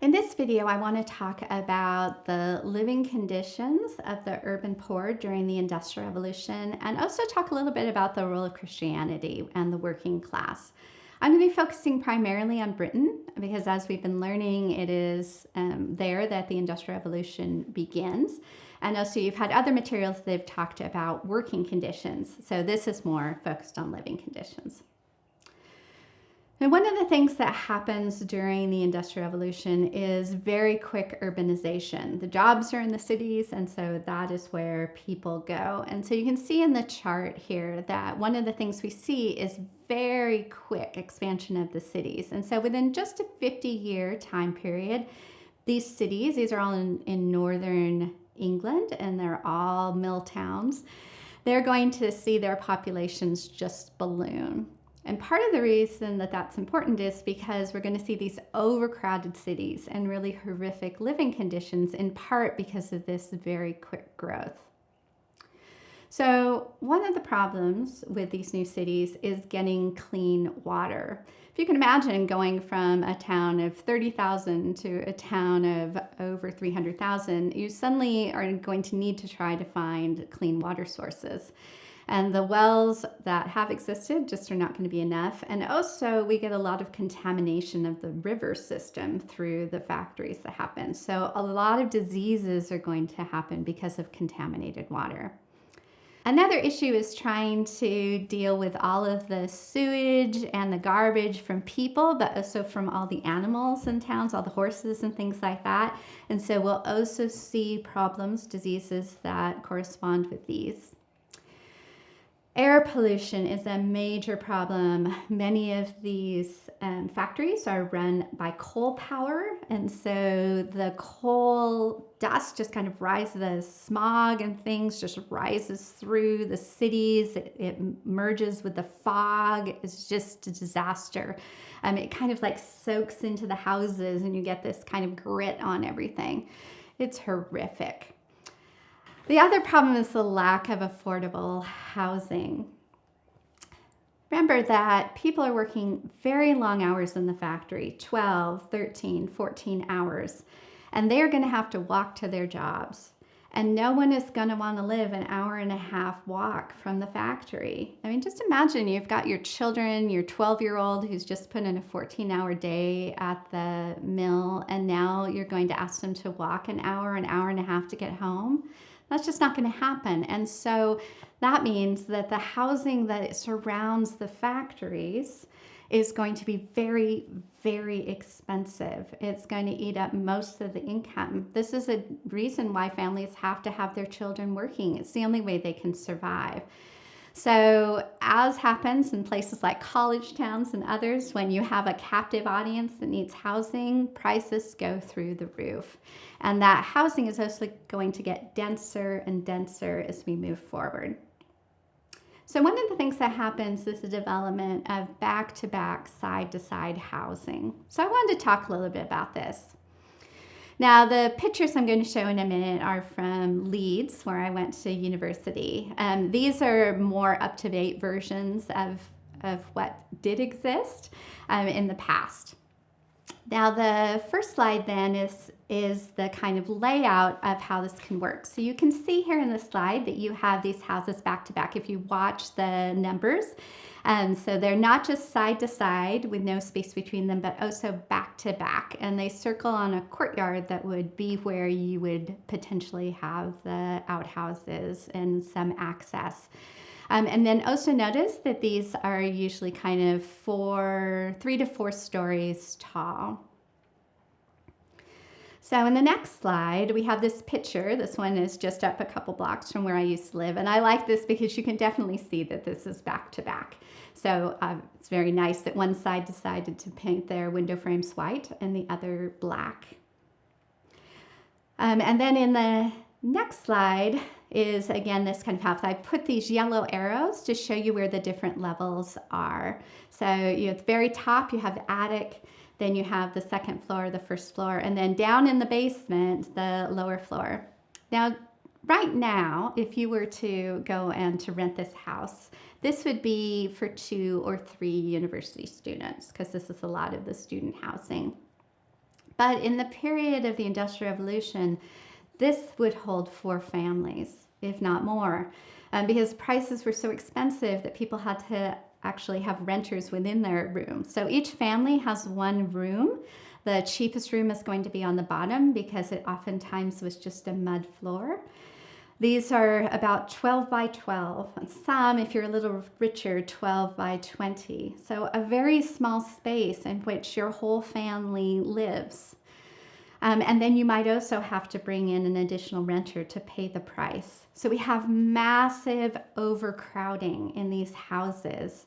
In this video, I want to talk about the living conditions of the urban poor during the Industrial Revolution and also talk a little bit about the role of Christianity and the working class. I'm going to be focusing primarily on Britain because, as we've been learning, it is there that the Industrial Revolution begins. And also, you've had other materials that have talked about working conditions. So this is more focused on living conditions. And one of the things that happens during the Industrial Revolution is very quick urbanization. The jobs are in the cities, and so that is where people go. And so you can see in the chart here that one of the things we see is very quick expansion of the cities. And so within just a 50-year time period, these are all in northern England, and they're all mill towns. They're going to see their populations just balloon. And part of the reason that that's important is because we're going to see these overcrowded cities and really horrific living conditions, in part because of this very quick growth. So one of the problems with these new cities is getting clean water. If you can imagine going from a town of 30,000 to a town of over 300,000, you suddenly are going to need to try to find clean water sources. And the wells that have existed just are not going to be enough. And also we get a lot of contamination of the river system through the factories that happen. So a lot of diseases are going to happen because of contaminated water. Another issue is trying to deal with all of the sewage and the garbage from people, but also from all the animals in towns, all the horses and things like that. And so we'll also see problems, diseases that correspond with these. Air pollution is a major problem. Many of these factories are run by coal power, and so the coal dust just kind of rises, the smog and things just rises through the cities. It merges with the fog. It's just a disaster. It kind of like soaks into the houses, and you get this kind of grit on everything. It's horrific. The other problem is the lack of affordable housing. Remember that people are working very long hours in the factory, 12, 13, 14 hours, and they're going to have to walk to their jobs. And no one is going to want to live an hour and a half walk from the factory. I mean, just imagine you've got your children, your 12-year-old who's just put in a 14-hour day at the mill, and now you're going to ask them to walk an hour and a half to get home. That's just not going to happen. And so that means that the housing that surrounds the factories is going to be very, very expensive. It's going to eat up most of the income. This is a reason why families have to have their children working. It's the only way they can survive. So as happens in places like college towns and others, when you have a captive audience that needs housing, prices go through the roof. And that housing is also going to get denser and denser as we move forward. So one of the things that happens is the development of back-to-back, side-to-side housing. So I wanted to talk a little bit about this. Now, the pictures I'm going to show in a minute are from Leeds, where I went to university. These are more up-to-date versions of what did exist in the past. Now, the first slide then is the kind of layout of how this can work. So you can see here in the slide that you have these houses back to back if you watch the numbers. So they're not just side to side with no space between them, but also back to back. And they circle on a courtyard that would be where you would potentially have the outhouses and some access. And then also notice that these are usually kind of 3 to 4 stories tall. So in the next slide, we have this picture. This one is just up a couple blocks from where I used to live. And I like this because you can definitely see that this is back to back. So it's very nice that one side decided to paint their window frames white and the other black. And then in the next slide is, again, this kind of house. I put these yellow arrows to show you where the different levels are. So at the very top, you have the attic. Then you have the second floor, the first floor, and then down in the basement, the lower floor. Now, right now, if you were to go and to rent this house, this would be for 2 or 3 university students, because this is a lot of the student housing. But in the period of the Industrial Revolution, this would hold 4 families, if not more, because prices were so expensive that people had to actually have renters within their room. So each family has one room. The cheapest room is going to be on the bottom because it oftentimes was just a mud floor. These are about 12 by 12. Some, if you're a little richer, 12 by 20. So a very small space in which your whole family lives. And then you might also have to bring in an additional renter to pay the price. So we have massive overcrowding in these houses.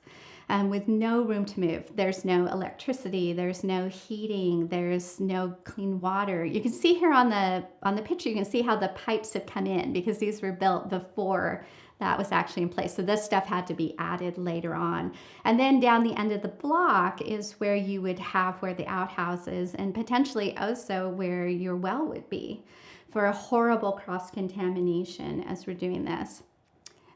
With no room to move. There's no electricity, there's no heating, there's no clean water. You can see here on the picture, you can see how the pipes have come in because these were built before that was actually in place. So this stuff had to be added later on. And then down the end of the block is where you would have where the outhouses and potentially also where your well would be for a horrible cross-contamination as we're doing this.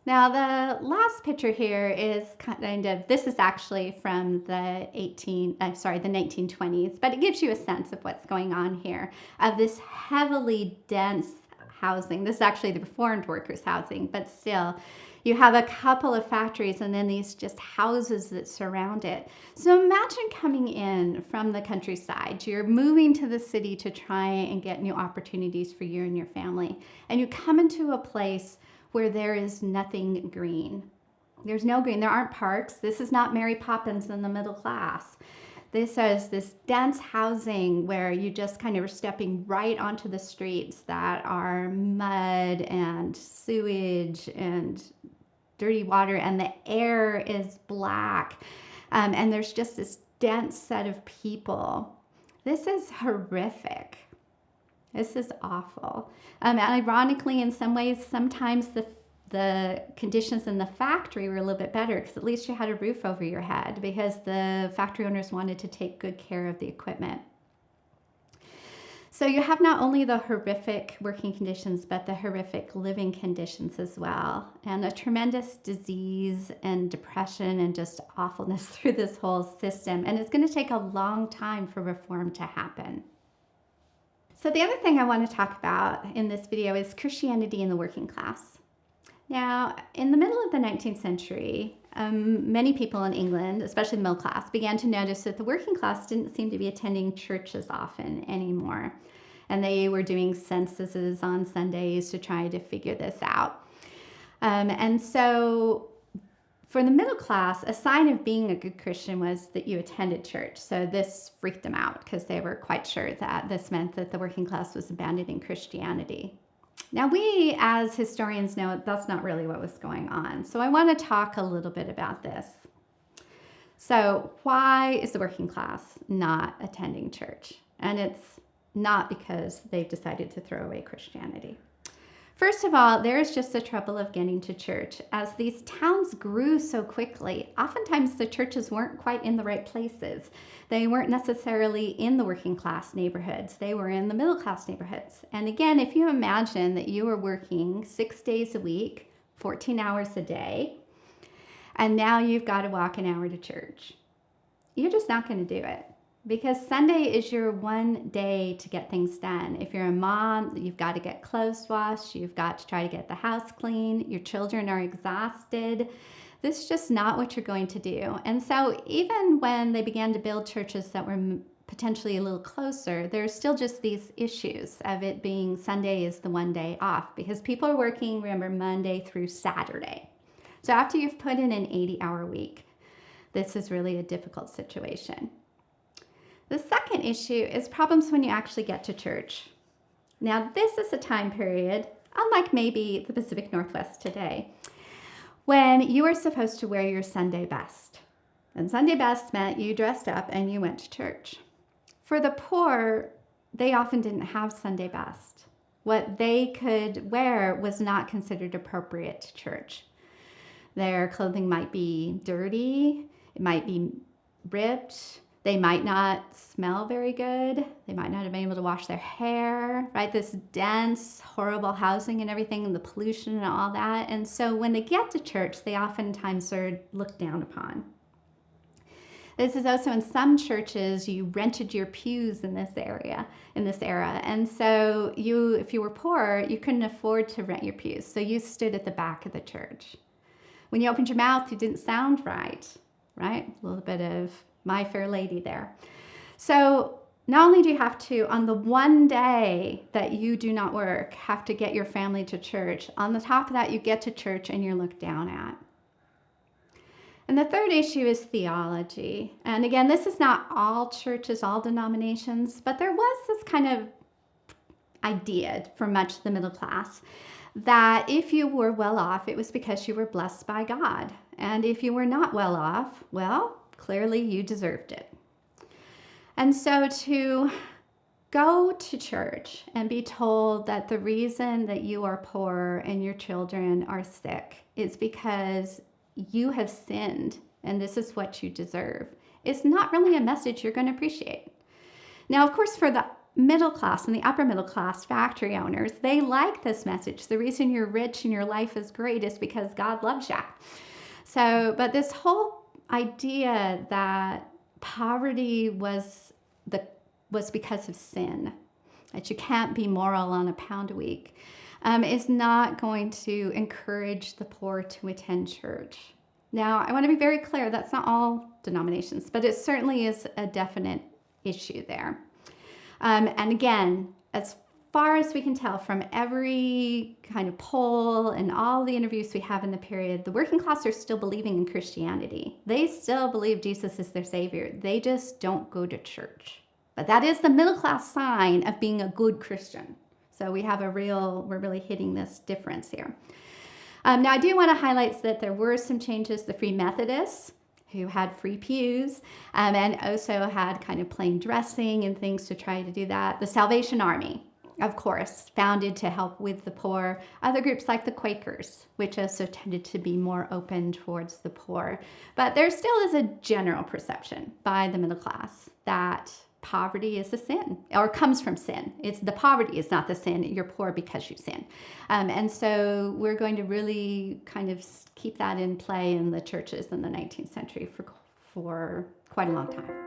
Now, the last picture here is kind of, this is actually from the 1920s, but it gives you a sense of what's going on here, of this heavily dense housing. This is actually the reformed workers' housing, but still, you have a couple of factories and then these just houses that surround it. So imagine coming in from the countryside. You're moving to the city to try and get new opportunities for you and your family, and you come into a place where there is nothing green. There's no green. There aren't parks. This is not Mary Poppins in the middle class. This is this dense housing where you just kind of are stepping right onto the streets that are mud and sewage and dirty water, and the air is black. And there's just this dense set of people. This is horrific. This is awful. And ironically, in some ways, sometimes the conditions in the factory were a little bit better because at least you had a roof over your head because the factory owners wanted to take good care of the equipment. So you have not only the horrific working conditions, but the horrific living conditions as well, and a tremendous disease and depression and just awfulness through this whole system. And it's going to take a long time for reform to happen. So the other thing I want to talk about in this video is Christianity in the working class. Now, in the middle of the 19th century, many people in England, especially the middle class, began to notice that the working class didn't seem to be attending church as often anymore. And they were doing censuses on Sundays to try to figure this out. And so for the middle class, a sign of being a good Christian was that you attended church. So this freaked them out because they were quite sure that this meant that the working class was abandoning Christianity. Now, we as historians know that's not really what was going on. So I want to talk a little bit about this. So why is the working class not attending church? And it's not because they've decided to throw away Christianity. First of all, there's just the trouble of getting to church. As these towns grew so quickly, oftentimes the churches weren't quite in the right places. They weren't necessarily in the working class neighborhoods. They were in the middle class neighborhoods. And again, if you imagine that you were working 6 days a week, 14 hours a day, and now you've got to walk an hour to church, you're just not going to do it. Because Sunday is your one day to get things done. If you're a mom, you've got to get clothes washed. You've got to try to get the house clean. Your children are exhausted. This is just not what you're going to do. And so even when they began to build churches that were potentially a little closer, there's still just these issues of it being Sunday is the one day off because people are working, remember, Monday through Saturday. So after you've put in an 80-hour week, this is really a difficult situation. The second issue is problems when you actually get to church. Now, this is a time period, unlike maybe the Pacific Northwest today, when you were supposed to wear your Sunday best. And Sunday best meant you dressed up and you went to church. For the poor, they often didn't have Sunday best. What they could wear was not considered appropriate to church. Their clothing might be dirty, it might be ripped, they might not smell very good. They might not have been able to wash their hair, right? This dense, horrible housing and everything, and the pollution and all that. And so when they get to church, they oftentimes are looked down upon. This is also in some churches, you rented your pews in this era. And so if you were poor, you couldn't afford to rent your pews. So you stood at the back of the church. When you opened your mouth, you didn't sound right? A little bit of My Fair Lady there. So not only do you have to, on the one day that you do not work, have to get your family to church, on the top of that, you get to church and you're looked down at. And the third issue is theology. And again, this is not all churches, all denominations, but there was this kind of idea for much of the middle class that if you were well off, it was because you were blessed by God. And if you were not well off, well, clearly you deserved it. And so to go to church and be told that the reason that you are poor and your children are sick is because you have sinned and this is what you deserve is not really a message you're going to appreciate. Now, of course, for the middle class and the upper middle class factory owners, they like this message. The reason you're rich and your life is great is because God loves you. So, but this whole idea that poverty was because of sin, that you can't be moral on a pound a week, is not going to encourage the poor to attend church. Now, I want to be very clear, that's not all denominations, but it certainly is a definite issue there. And again, as far as we can tell from every kind of poll and all the interviews we have in the period, the working class are still believing in Christianity. They still believe Jesus is their savior. They just don't go to church. But that is the middle class sign of being a good Christian. So we're really hitting this difference here. Now, I do want to highlight that there were some changes. The Free Methodists, who had free pews, and also had kind of plain dressing and things to try to do that. The Salvation Army, of course, founded to help with the poor. Other groups like the Quakers, which also tended to be more open towards the poor. But there still is a general perception by the middle class that poverty is a sin, or comes from sin. The poverty is not the sin. You're poor because you sin. And so we're going to really kind of keep that in play in the churches in the 19th century for quite a long time.